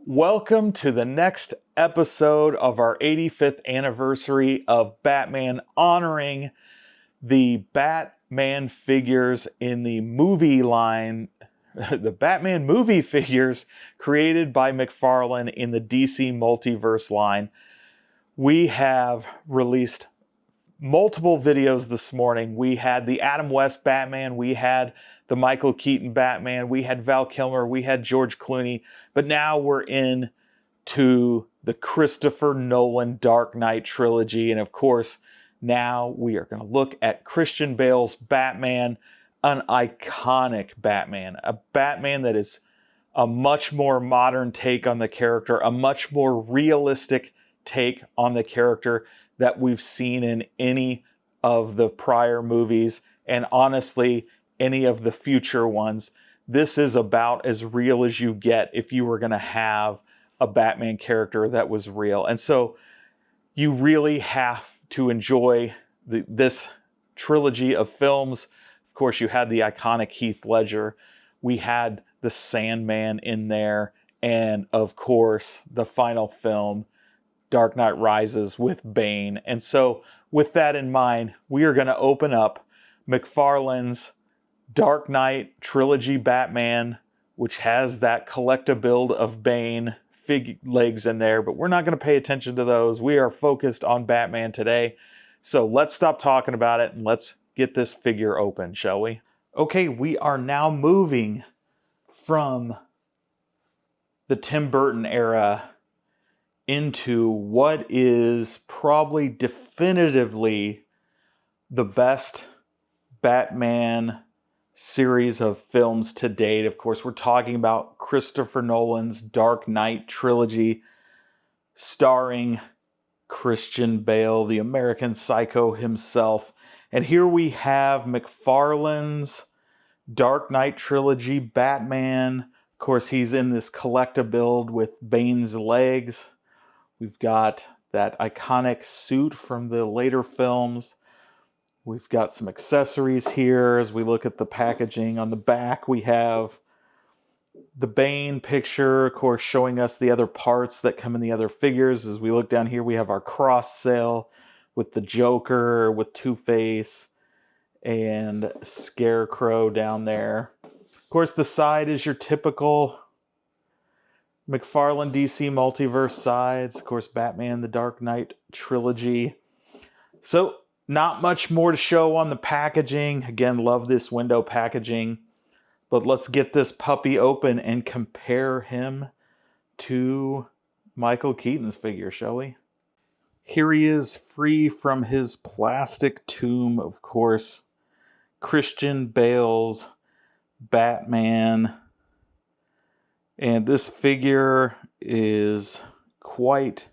Welcome to the next episode of our 85th anniversary of Batman, honoring the Batman figures in the movie line, the Batman movie figures created by McFarlane in the DC Multiverse line. We have released multiple videos this morning. We had the Adam West Batman, we had the Michael Keaton Batman, we had Val Kilmer, we had George Clooney, but now we're in to the Christopher Nolan Dark Knight trilogy. And of course, now we are going to look at Christian Bale's Batman, an iconic Batman, a Batman that is a much more modern take on the character, a much more realistic take on the character that we've seen in any of the prior movies, and honestly, any of the future ones. This is about as real as you get if you were going to have a Batman character that was real. And so you really have to enjoy this trilogy of films. Of course, you had the iconic Heath Ledger. We had the Sandman in there. And of course, the final film, Dark Knight Rises with Bane. And so with that in mind, we are going to open up McFarlane's Dark Knight Trilogy Batman, which has that collector-build of Bane fig legs in there, but we're not going to pay attention to those. We are focused on Batman today. So let's stop talking about it and let's get this figure open, shall we? Okay, we are now moving from the Tim Burton era into what is probably definitively the best Batman series of films to date. Of course, we're talking about Christopher Nolan's Dark Knight trilogy, starring Christian Bale, the American Psycho himself. And here we have McFarlane's Dark Knight trilogy Batman. Of course, he's in this collector-build with Bane's legs. We've got that iconic suit from the later films. We've got some accessories here as we look at the packaging. On the back, we have the Bane picture, of course, showing us the other parts that come in the other figures. As we look down here, we have our cross sale with the Joker, with Two-Face, and Scarecrow down there. Of course, the side is your typical McFarlane DC Multiverse sides. Of course, Batman, the Dark Knight trilogy. So, not much more to show on the packaging. Again, love this window packaging. But let's get this puppy open and compare him to Michael Keaton's figure, shall we? Here he is, free from his plastic tomb, of course. Christian Bale's Batman. And this figure is quite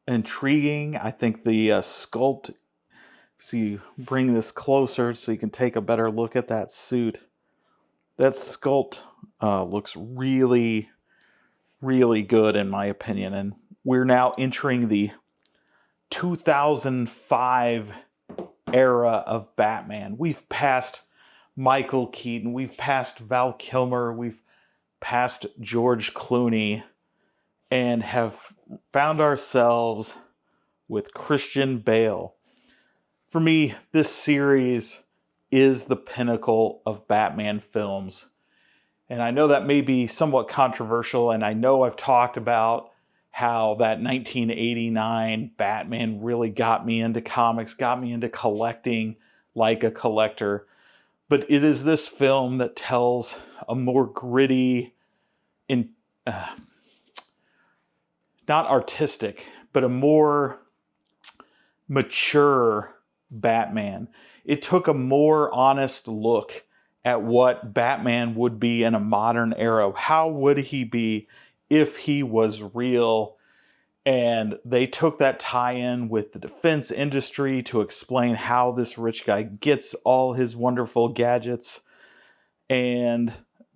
intriguing. I think the sculpt, see, bring this closer so you can take a better look at that suit. That sculpt looks really, really good in my opinion. And we're now entering the 2005 era of Batman. We've passed Michael Keaton, we've passed Val Kilmer, we've passed George Clooney, and have found ourselves with Christian Bale. For me, this series is the pinnacle of Batman films. And I know that may be somewhat controversial, and I know I've talked about how that 1989 Batman really got me into comics, got me into collecting like a collector. But it is this film that tells a more gritty, not artistic, but a more mature Batman. It took a more honest look at what Batman would be in a modern era. How would he be if he was real? And they took that tie-in with the defense industry to explain how this rich guy gets all his wonderful gadgets, and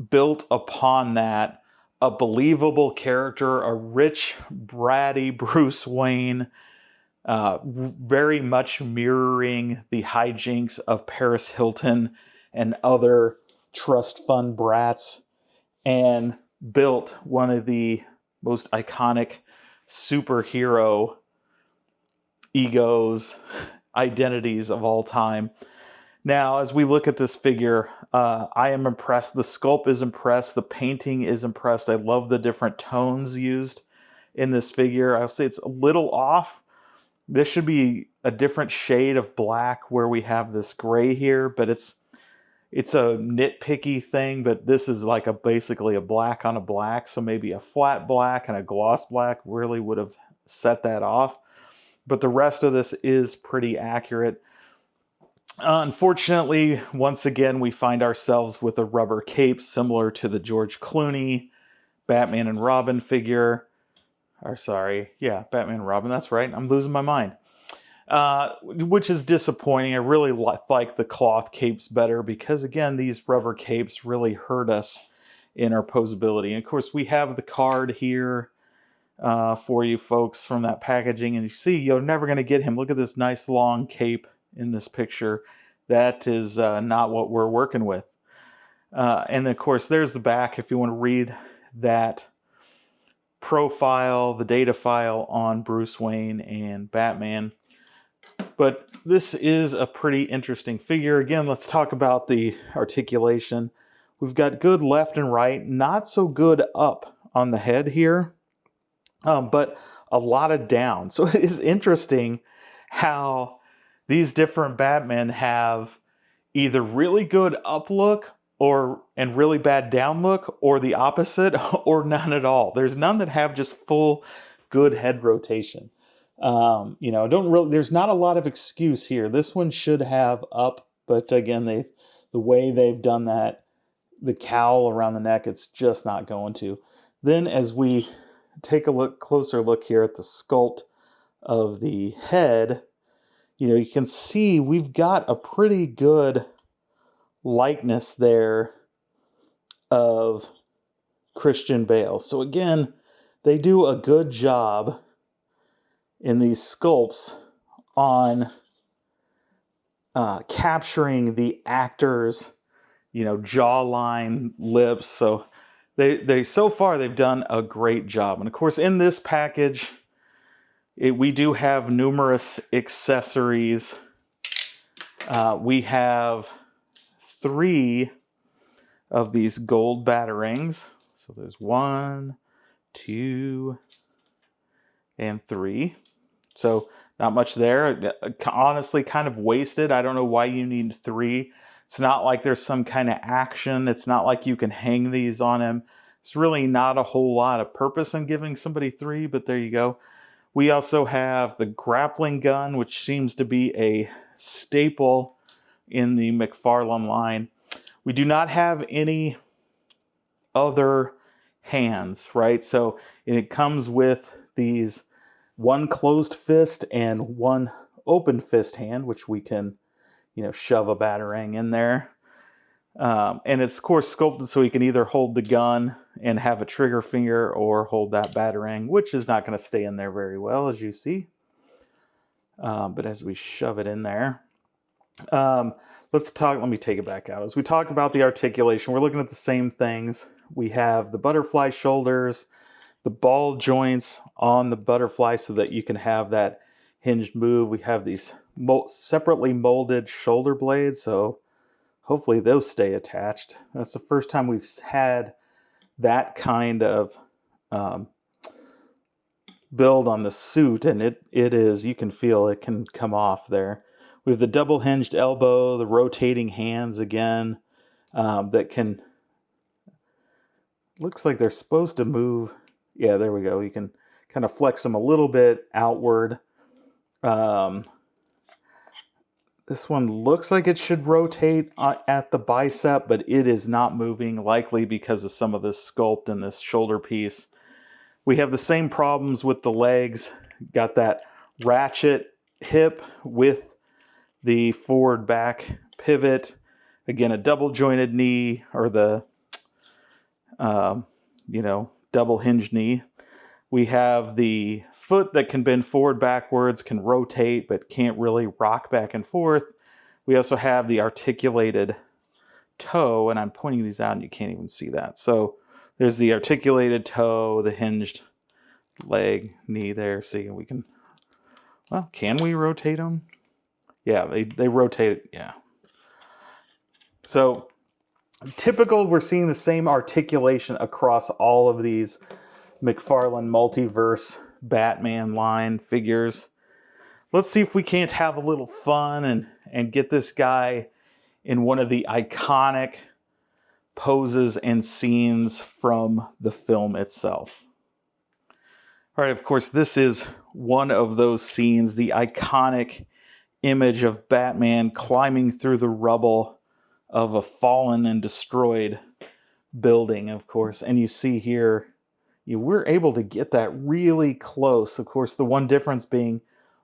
built upon that a believable character, a rich, bratty Bruce Wayne, very much mirroring the hijinks of Paris Hilton and other trust fund brats. And built one of the most iconic superhero egos, identities of all time. Now, as we look at this figure, I am impressed. The sculpt is impressed. The painting is impressed. I love the different tones used in this figure. I'll say it's a little off. This should be a different shade of black where we have this gray here, but it's a nitpicky thing, but this is like basically a black on a black, so maybe a flat black and a gloss black really would have set that off. But the rest of this is pretty accurate. Unfortunately, once again, we find ourselves with a rubber cape similar to the George Clooney Batman and Robin figure. Batman and Robin, that's right. I'm losing my mind. Which is disappointing. I really like the cloth capes better because, again, these rubber capes really hurt us in our posability. And, of course, we have the card here for you folks from that packaging. And you see, you're never going to get him. Look at this nice long cape in this picture. That is not what we're working with. And of course, there's the back if you want to read that profile, the data file on Bruce Wayne and Batman. But this is a pretty interesting figure. Again, let's talk about the articulation. We've got good left and right, not so good up on the head here, but a lot of down. So it is interesting how these different Batmen have either really good up look and really bad down look, or the opposite, or none at all. There's none that have just full good head rotation. There's not a lot of excuse here. This one should have up, but again, the way they've done that, the cowl around the neck, it's just not going to. Then as we take a closer look here at the sculpt of the head, you can see we've got a pretty good likeness there of Christian Bale. So again, they do a good job in these sculpts on capturing the actor's, jawline, lips. So so far they've done a great job. And of course, in this package, we do have numerous accessories. We have 3 of these gold batarangs. So there's 1, 2, and 3. So not much there. Honestly, kind of wasted. I don't know why you need 3. It's not like there's some kind of action. It's not like you can hang these on him. It's really not a whole lot of purpose in giving somebody 3, but there you go. We also have the grappling gun, which seems to be a staple in the McFarlane line. We do not have any other hands, right? So it comes with these 1 closed fist and 1 open fist hand, which we can, shove a batarang in there. And it's, of course, sculpted so you can either hold the gun and have a trigger finger or hold that batarang, which is not going to stay in there very well, as you see. But as we shove it in there, let me take it back out. As we talk about the articulation, we're looking at the same things. We have the butterfly shoulders, the ball joints on the butterfly so that you can have that hinged move. We have these separately molded shoulder blades, so hopefully those stay attached. That's the first time we've had that kind of build on the suit, and it is, you can feel it can come off there. We have the double hinged elbow, the rotating hands again, that can, looks like they're supposed to move. Yeah, there we go. You can kind of flex them a little bit outward. This one looks like it should rotate at the bicep, but it is not moving, likely because of some of this sculpt in this shoulder piece. We have the same problems with the legs. Got that ratchet hip with the forward back pivot. Again, a double jointed knee, or the, double hinged knee. We have the foot that can bend forward, backwards, can rotate, but can't really rock back and forth. We also have the articulated toe, and I'm pointing these out and you can't even see that. So There's the articulated toe, the hinged leg, knee there. See, we can, well, can we rotate them? Yeah, they rotate, yeah. So typical, we're seeing the same articulation across all of these McFarlane Multiverse Batman line figures. Let's see if we can't have a little fun and get this guy in one of the iconic poses and scenes from the film itself. All right, of course, this is one of those scenes, the iconic image of Batman climbing through the rubble of a fallen and destroyed building, of course. And you see here, we're able to get that really close. Of course, the one difference being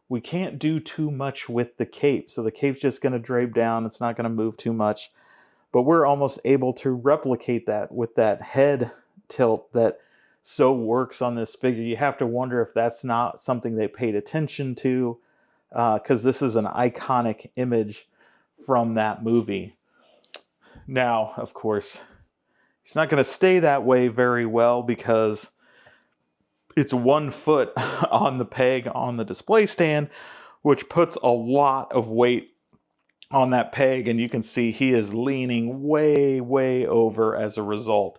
we can't do too much with the cape. So the cape's just going to drape down. It's not going to move too much. But we're almost able to replicate that with that head tilt that so works on this figure. You have to wonder if that's not something they paid attention to, because this is an iconic image from that movie. Now, of course, it's not going to stay that way very well because it's 1 foot on the peg on the display stand, which puts a lot of weight on that peg, and you can see he is leaning way, way over as a result.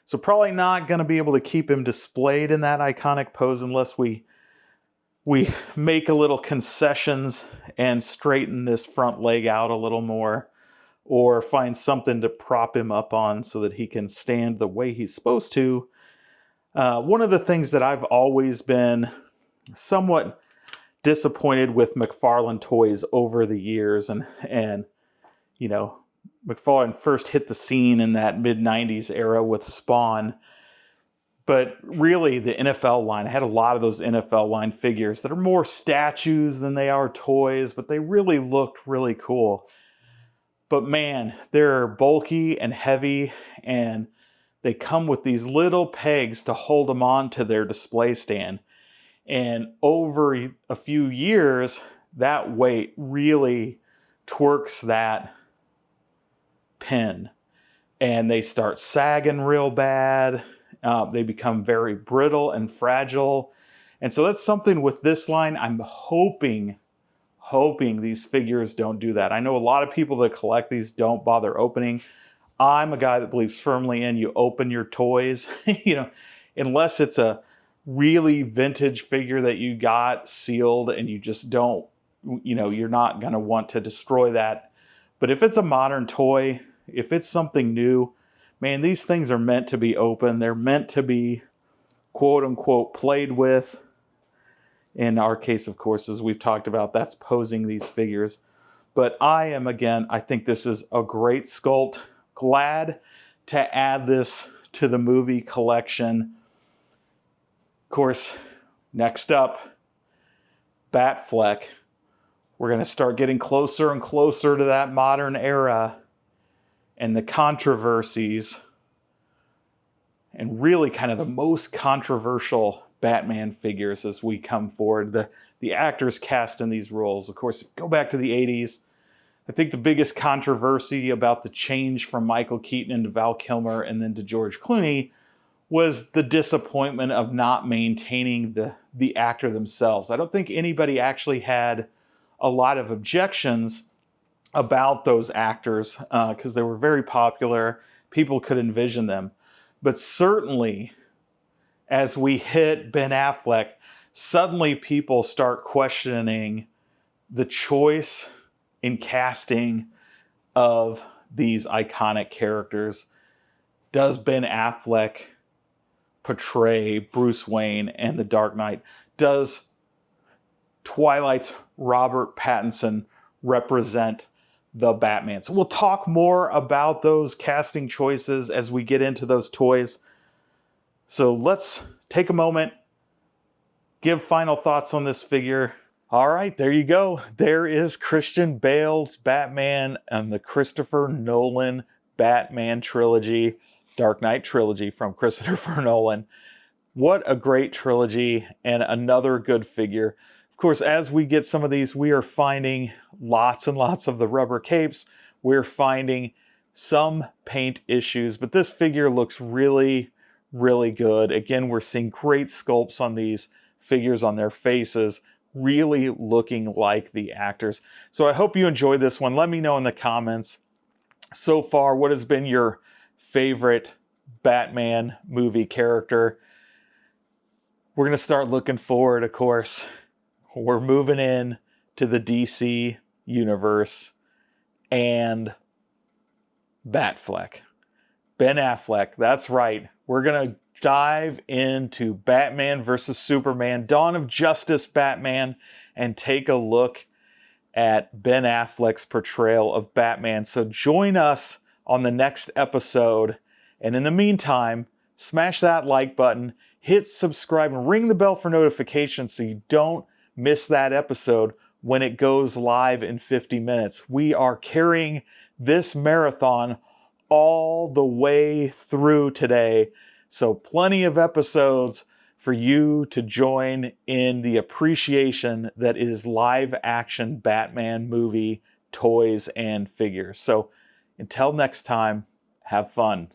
So probably not going to be able to keep him displayed in that iconic pose unless we make a little concessions and straighten this front leg out a little more, or find something to prop him up on so that he can stand the way he's supposed to. One of the things that I've always been somewhat disappointed with McFarlane toys over the years, and you know, McFarlane first hit the scene in that mid-90s era with Spawn, but really the NFL line, I had a lot of those NFL line figures that are more statues than they are toys, but they really looked really cool. But man, they're bulky and heavy, and they come with these little pegs to hold them on to their display stand. And over a few years, that weight really twerks that pin. And they start sagging real bad. They become very brittle and fragile. And so that's something with this line I'm hoping these figures don't do that. I know a lot of people that collect these don't bother opening. I'm a guy that believes firmly in you open your toys, unless it's a really vintage figure that you got sealed and you just don't, you're not going to want to destroy that. But if it's a modern toy, if it's something new, man, these things are meant to be open. They're meant to be quote unquote played with. In our case, of course, as we've talked about, that's posing these figures. But I think this is a great sculpt. Glad to add this to the movie collection. Of course, next up, Batfleck. We're going to start getting closer and closer to that modern era and the controversies and really kind of the most controversial Batman figures as we come forward. The actors cast in these roles. Of course, go back to the 80s. I think the biggest controversy about the change from Michael Keaton into Val Kilmer and then to George Clooney was the disappointment of not maintaining the actor themselves. I don't think anybody actually had a lot of objections about those actors because they were very popular. People could envision them. But certainly, as we hit Ben Affleck, suddenly people start questioning the choice in casting of these iconic characters. Does Ben Affleck portray Bruce Wayne and the Dark Knight? Does Twilight's Robert Pattinson represent the Batman? So we'll talk more about those casting choices as we get into those toys. So let's take a moment, give final thoughts on this figure. All right, there you go. There is Christian Bale's Batman and the Christopher Nolan Batman trilogy, Dark Knight trilogy from Christopher Nolan. What a great trilogy and another good figure. Of course, as we get some of these, we are finding lots and lots of the rubber capes. We're finding some paint issues, but this figure looks really, really good. Again, we're seeing great sculpts on these figures, on their faces, really looking like the actors. So I hope you enjoyed this one. Let me know in the comments so far what has been your favorite Batman movie character. We're going to start looking forward, of course. We're moving in to the DC universe and Batfleck. Ben Affleck, that's right. We're going to dive into Batman versus Superman, Dawn of Justice Batman, and take a look at Ben Affleck's portrayal of Batman. So join us on the next episode. And in the meantime, smash that like button, hit subscribe, and ring the bell for notifications so you don't miss that episode when it goes live in 50 minutes. We are carrying this marathon all the way through today. So plenty of episodes for you to join in the appreciation that is live action Batman movie toys and figures. So until next time, have fun.